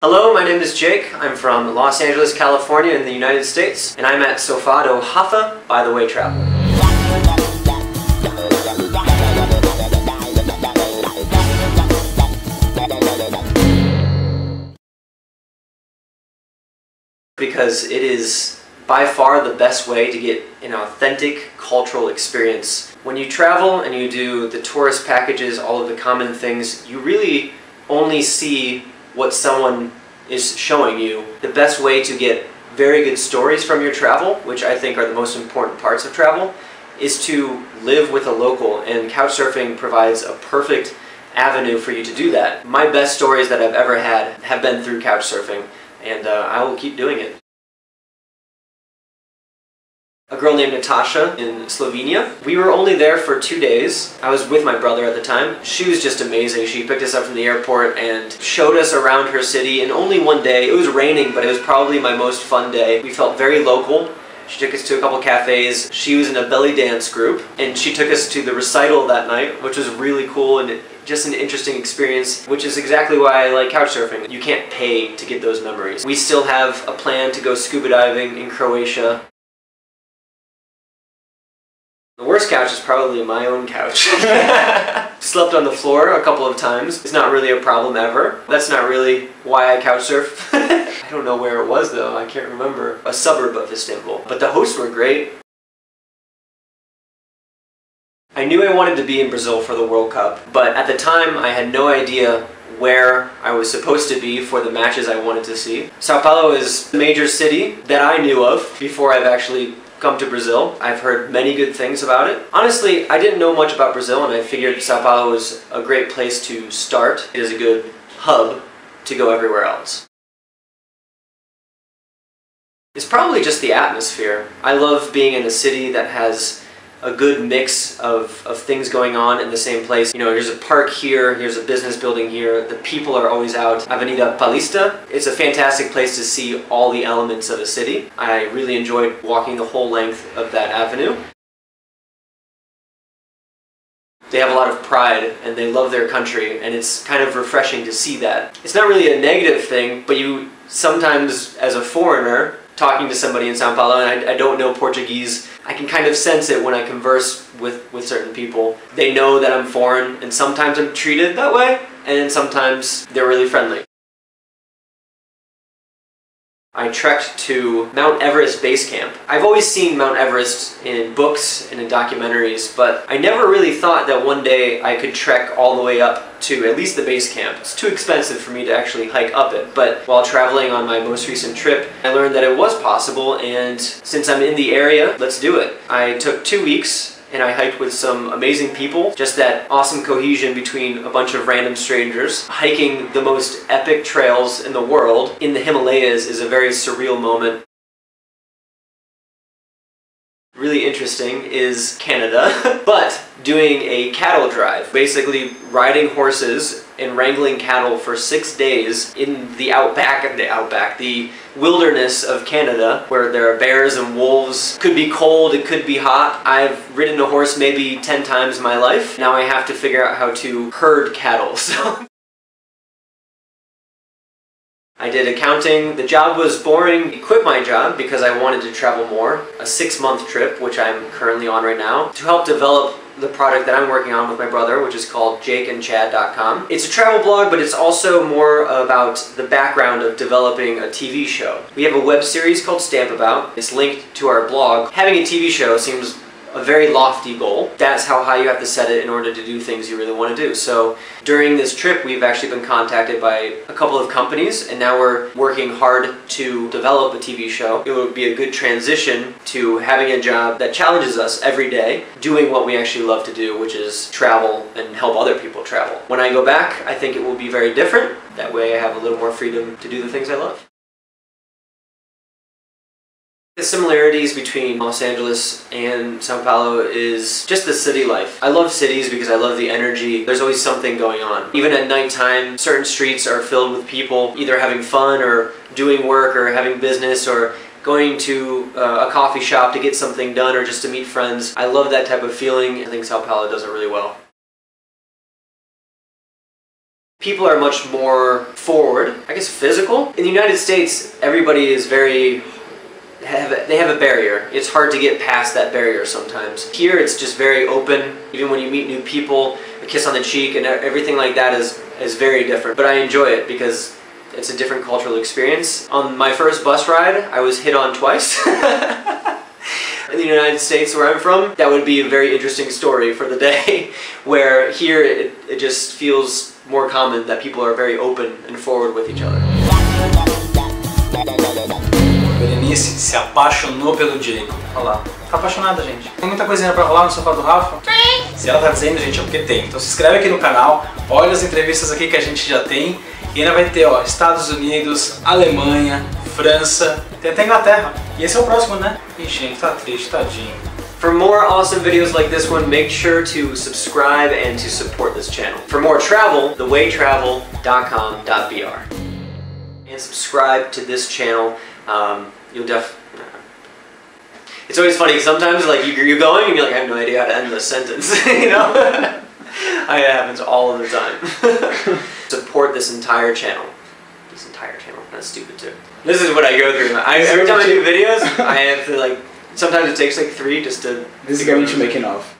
Hello, my name is Jake. I'm from Los Angeles, California in the United States, and I'm at Sofá do Rafa by the way travel. Because it is by far the best way to get an authentic cultural experience. When you travel and you do the tourist packages, all of the common things, you really only see what someone is showing you. The best way to get very good stories from your travel, which I think are the most important parts of travel, is to live with a local, and Couchsurfing provides a perfect avenue for you to do that. My best stories that I've ever had have been through Couchsurfing, and I will keep doing it. A girl named Natasha in Slovenia. We were only there for 2 days. I was with my brother at the time. She was just amazing. She picked us up from the airport and showed us around her city in only one day. It was raining, but it was probably my most fun day. We felt very local. She took us to a couple cafes. She was in a belly dance group, and she took us to the recital that night, which was really cool and just an interesting experience, which is exactly why I like Couchsurfing. You can't pay to get those memories. We still have a plan to go scuba diving in Croatia. The worst couch is probably my own couch. Slept on the floor a couple of times. It's not really a problem ever. That's not really why I couch surf. I don't know where it was though, I can't remember. A suburb of Istanbul. But the hosts were great. I knew I wanted to be in Brazil for the World Cup, but at the time I had no idea where I was supposed to be for the matches I wanted to see. Sao Paulo is a major city that I knew of before I've actually come to Brazil. I've heard many good things about it. Honestly, I didn't know much about Brazil, and I figured Sao Paulo was a great place to start. It is a good hub to go everywhere else. It's probably just the atmosphere. I love being in a city that has a good mix of things going on in the same place. You know, there's a park here, here's a business building here, the people are always out. Avenida Paulista, it's a fantastic place to see all the elements of a city. I really enjoyed walking the whole length of that avenue. They have a lot of pride and they love their country, and it's kind of refreshing to see that. It's not really a negative thing, but you sometimes, as a foreigner, talking to somebody in Sao Paulo, and I don't know Portuguese, I can kind of sense it when I converse with certain people. They know that I'm foreign, and sometimes I'm treated that way, and sometimes they're really friendly. I trekked to Mount Everest Base Camp. I've always seen Mount Everest in books and in documentaries, but I never really thought that one day I could trek all the way up to at least the base camp. It's too expensive for me to actually hike up it, but while traveling on my most recent trip, I learned that it was possible, and since I'm in the area, let's do it. I took 2 weeks and I hiked with some amazing people. Just that awesome cohesion between a bunch of random strangers. Hiking the most epic trails in the world in the Himalayas is a very surreal moment. Really interesting is Canada, but doing a cattle drive, basically riding horses and wrangling cattle for 6 days in the the wilderness of Canada, where there are bears and wolves. Could be cold, it could be hot. I've ridden a horse maybe 10 times in my life. Now I have to figure out how to herd cattle. So I did accounting. The job was boring. I quit my job because I wanted to travel more. A 6-month trip, which I'm currently on right now, to help develop the product that I'm working on with my brother, which is called jakeandchad.com. It's a travel blog, but it's also more about the background of developing a TV show. We have a web series called Stamp About. It's linked to our blog. Having a TV show seems a very lofty goal. That's how high you have to set it in order to do things you really want to do. So during this trip, we've actually been contacted by a couple of companies, and now we're working hard to develop a TV show. It would be a good transition to having a job that challenges us every day, doing what we actually love to do, which is travel and help other people travel. When I go back, I think it will be very different. That way I have a little more freedom to do the things I love. The similarities between Los Angeles and Sao Paulo is just the city life. I love cities because I love the energy. There's always something going on. Even at nighttime, certain streets are filled with people either having fun or doing work or having business or going to a coffee shop to get something done or just to meet friends. I love that type of feeling. I think Sao Paulo does it really well. People are much more forward, I guess physical. In the United States, everybody is very, they have a barrier. It's hard to get past that barrier sometimes. Here it's just very open. Even when you meet new people, a kiss on the cheek and everything like that is very different. But I enjoy it because it's a different cultural experience. On my first bus ride, I was hit on twice. In the United States where I'm from, that would be a very interesting story for the day, where here it just feels more common that people are very open and forward with each other. Berenice se apaixonou pelo Diego. Olha lá, tá apaixonada, gente. Tem muita coisinha pra rolar no sofá do Rafa? Tem! Se ela tá dizendo, gente, é porque tem. Então se inscreve aqui no canal, olha as entrevistas aqui que a gente já tem. E ainda vai ter, ó, Estados Unidos, Alemanha, França, tem até Inglaterra. E esse é o próximo, né? Ih, gente, tá triste, tadinho. For more awesome videos like this one, make sure to subscribe and to support this channel. For more travel, thewaytravel.com.br. And subscribe to this channel. You'll It's always funny, sometimes like you're going and you're like, I have no idea how to end this sentence, you know? It happens all of the time. Support this entire channel. This entire channel. That's stupid too. This is what I go through. Every time I do videos, I have to like, sometimes it takes like 3 just to... This is going to making of.